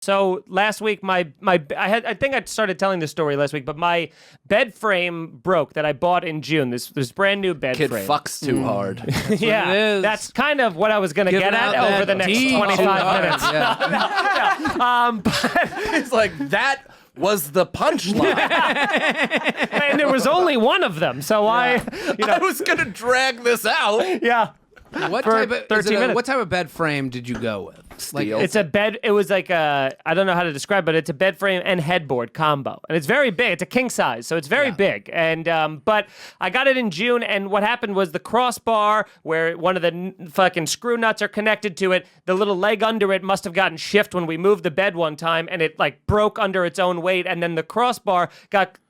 So last week, I think I started telling this story last week, but my bed frame broke that I bought in June. This brand new bed frame. Kid fucks too hard. Yeah, that's kind of what I was going to get at over the next 25 minutes. But It's like, that was the punchline. and there was only one of them, so I was going to drag this out. yeah. What For type of 13 minutes. What type of bed frame did you go with? Steel. It's a bed. It was like I don't know how to describe it, but it's a bed frame and headboard combo. And it's very big. It's a king size, so it's very big. And but I got it in June, and what happened was the crossbar, where one of the fucking screw nuts are connected to it, the little leg under it must have gotten shift when we moved the bed one time, and it like broke under its own weight, and then the crossbar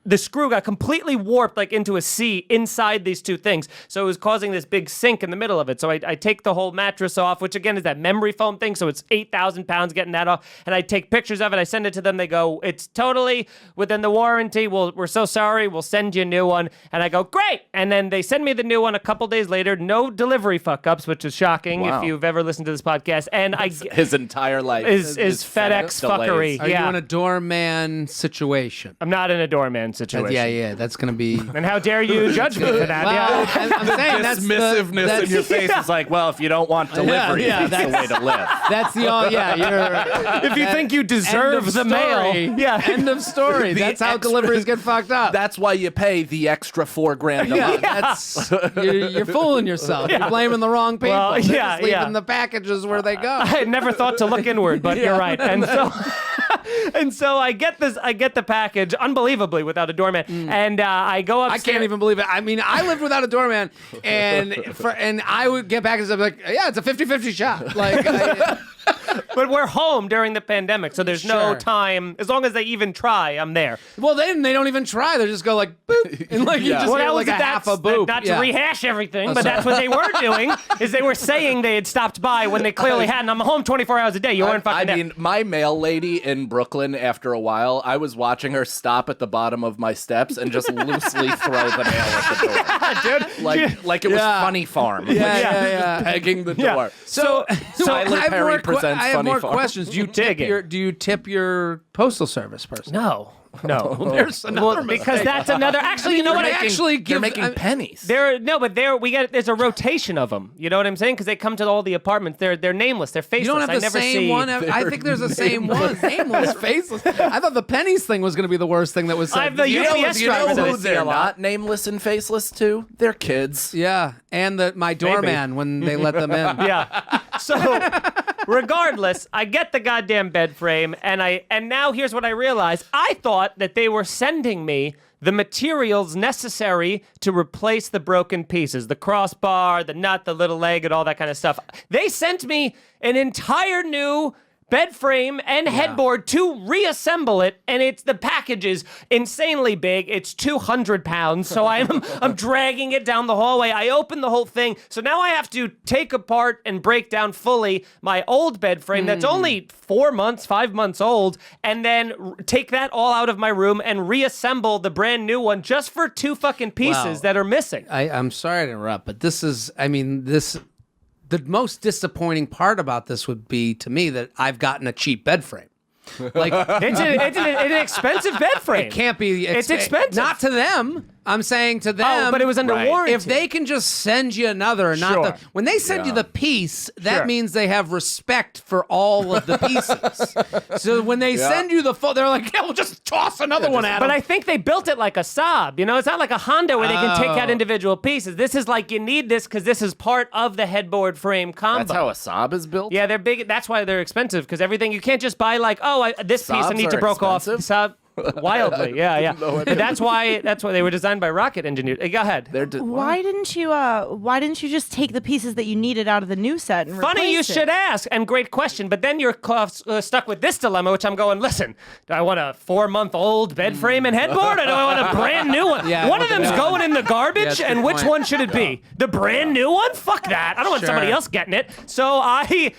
the screw got completely warped like into a C inside these two things. So it was causing this big sink in the middle of it. So I take the whole mattress off, which again is that memory foam thing. So it's 8,000 pounds getting that off. And I take pictures of it. I send it to them. They go, it's totally within the warranty. We're so sorry. We'll send you a new one. And I go, great. And then they send me the new one a couple days later. No delivery fuck ups, which is shocking if you've ever listened to this podcast. And his entire life is FedEx fuckery. Are you in a doorman situation? I'm not in a doorman situation. Yeah, that's going to be... And how dare you judge me for that? Well, I'm saying that's dismissiveness in your face is like, well, if you don't want delivery, that's the way to live. That's the only... Yeah, if you think you deserve the mail. Yeah. End of story. That's how deliveries get fucked up. That's why you pay the extra $4,000 a month. That's you're fooling yourself. You're blaming the wrong people. Well, They're just leaving the packages where they go. I had never thought to look inward, but you're right. And so... And so I get the package, unbelievably, without a doorman, and I go upstairs. I can't even believe it. I mean, I lived without a doorman, and I would get packages. I'd be like, yeah, it's a 50-50 shot. Like, but we're home during the pandemic, so there's no time. As long as they even try, I'm there. Well, then they don't even try. They just go like, boop, and like you just hear like a half a boop. Not to rehash everything, but that's what they were doing. Is they were saying they had stopped by when they clearly hadn't. I'm home 24 hours a day. You weren't fucking there. I mean, my mail lady in Brooklyn, after a while, I was watching her stop at the bottom of my steps and just loosely throw the mail at the door. Yeah, dude. Like it was Funny Farm. Yeah. Pegging the door. So Tyler Perry presents I have Funny more Farm. questions. Do you tip your Postal Service person? No. There's another because that's another. Actually, you know what? They're making pennies. There's a rotation of them. You know what I'm saying? Because they come to all the apartments. They're nameless. They're faceless. You don't have the same one. I think there's the same one. Nameless, faceless. I thought the pennies thing was going to be the worst thing that was said. I have the UPS drivers that I see they're a lot. not nameless and faceless too? They're kids. Yeah, and my doorman when they let them in. Yeah. So, regardless, I get the goddamn bed frame, and now here's what I realize. I thought that they were sending me the materials necessary to replace the broken pieces, the crossbar, the nut, the little leg, and all that kind of stuff. They sent me an entire new bed frame and headboard to reassemble it, and the package is insanely big. It's 200 pounds, so I'm dragging it down the hallway. I open the whole thing, so now I have to take apart and break down fully my old bed frame that's only 5 months old, and then take that all out of my room and reassemble the brand new one just for 2 fucking pieces that are missing. I'm sorry to interrupt, but the most disappointing part about this would be, to me, that I've gotten a cheap bed frame. Like it's an expensive bed frame. It can't be. It's expensive. Not to them. I'm saying to them. Oh, but it was under warranty. If they can just send you another, when they send you the piece, that means they have respect for all of the pieces. So when they send you the they're like, yeah, we'll just toss another one at them. But I think they built it like a Saab. You know, it's not like a Honda where they can take out individual pieces. This is like, you need this because this is part of the headboard frame combo. That's how a Saab is built? Yeah, they're big. That's why they're expensive, because everything, you can't just buy like, this piece I need to broke off. Saab. Wildly, yeah. But that's why they were designed by rocket engineers. Go ahead. Why didn't you just take the pieces that you needed out of the new set and replace Funny you it? should ask, and great question. But then you're stuck with this dilemma, which I'm going, listen, do I want a 4-month-old bed frame and headboard, or do I want a brand new one? One of them's going in the garbage, and which one should it be? The brand new one? Fuck that. I don't want somebody else getting it. So I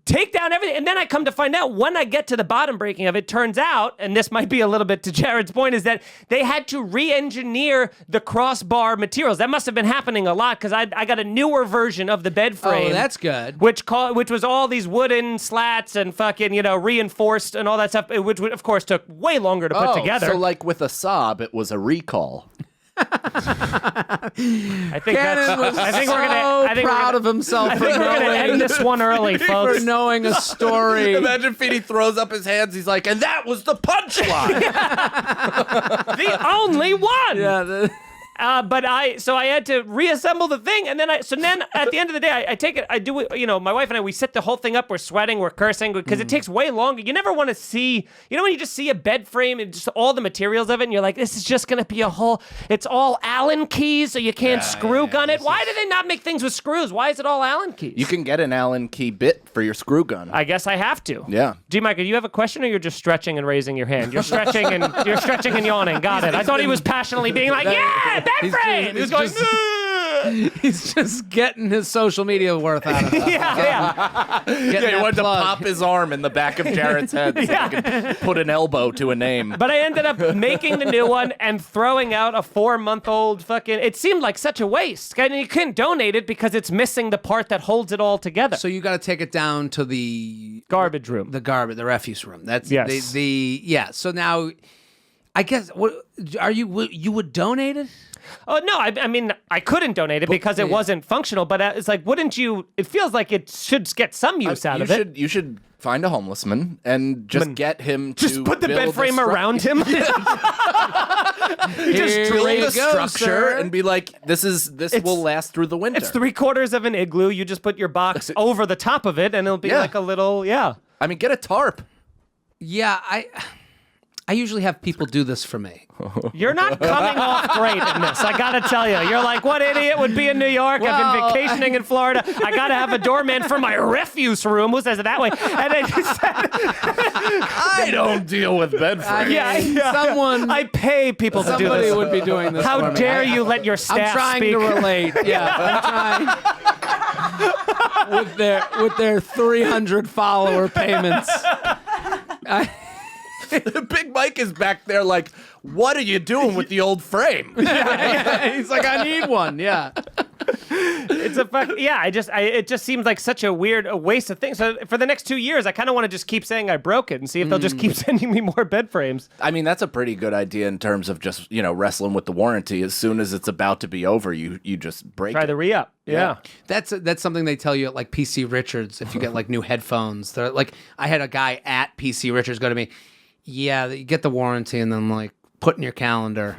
take down everything. And then I come to find out when I get to the bottom breaking of it, turns out, and this might be a little bit to Jared's point, is that they had to re-engineer the crossbar materials. That must have been happening a lot because I got a newer version of the bed frame. Oh, that's good. Which was all these wooden slats and fucking, reinforced and all that stuff, which of course took way longer to put together. So like with a saab, it was a recall. I think Cannon was proud of himself for we're going to end this one early, folks. for knowing a story. Imagine Feeney throws up his hands. He's like, and that was the punchline. The only one. Yeah. But I had to reassemble the thing, and then at the end of the day, I take it, I do it, my wife and I, we set the whole thing up, we're sweating, we're cursing, because it takes way longer. You never want to see, when you just see a bed frame and just all the materials of it, and you're like, this is just going to be it's all Allen keys, so you can't screw gun it. Why do they not make things with screws? Why is it all Allen keys? You can get an Allen key bit for your screw gun. I guess I have to. Yeah. G-Mike, do you have a question, or you're just stretching and raising your hand? You're stretching and yawning. Got it. I thought he was passionately being like, yeah, bed frame. He was going, he's just getting his social media worth out of it. yeah. He wanted to pop his arm in the back of Jared's head so he could put an elbow to a name. But I ended up making the new one and throwing out a 4-month-old fucking... It seemed like such a waste. And you couldn't donate it because it's missing the part that holds it all together. So you got to take it down to the... garbage room. The refuse room. That's yes. Yeah. So now, I guess, you would donate it? Oh, no, I mean, I couldn't donate it because it wasn't functional, but it's like, wouldn't you... It feels like it should get some use out of it. You should find a homeless man and just get him to just put the build bed frame around him. Just drill the structure and be like, this will last through the winter. It's 3/4 of an igloo. You just put your box over the top of it, and it'll be like a little, I mean, get a tarp. Yeah, I usually have people do this for me. You're not coming off great in this, I gotta tell you. You're like, what idiot would be in New York? I've been vacationing in Florida. I gotta have a doorman for my refuse room. Who says it that way? And then you said, I don't deal with bed frames. Someone... I pay people to do this. Somebody would be doing this How for me. dare you let your staff I'm trying speak. to relate. Yeah, I'm trying... with their 300 follower payments. Big Mike is back there like, what are you doing with the old frame? He's like, I need one. Yeah. It's a fuck. Yeah, it just seems like such a waste of things. So for the next 2 years, I kind of want to just keep saying I broke it and see if they'll just keep sending me more bed frames. I mean, that's a pretty good idea in terms of just, wrestling with the warranty. As soon as it's about to be over, you just break Try it. the re-up. Yeah. That's something they tell you at like PC Richards if you get like new headphones. They're like, I had a guy at PC Richards go to me, yeah, you get the warranty and then like put in your calendar.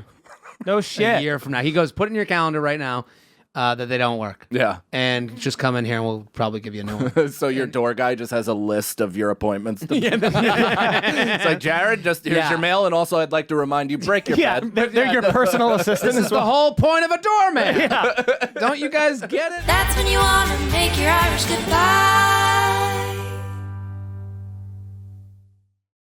No shit. A year from now. He goes, put in your calendar right now that they don't work. Yeah. And just come in here and we'll probably give you a new one. So your door guy just has a list of your appointments. It's like, Jared, just here's your mail, and also I'd like to remind you, break your bed. They're your personal assistant. This is the whole point of a doorman. Don't you guys get it? That's when you want to make your Irish goodbye.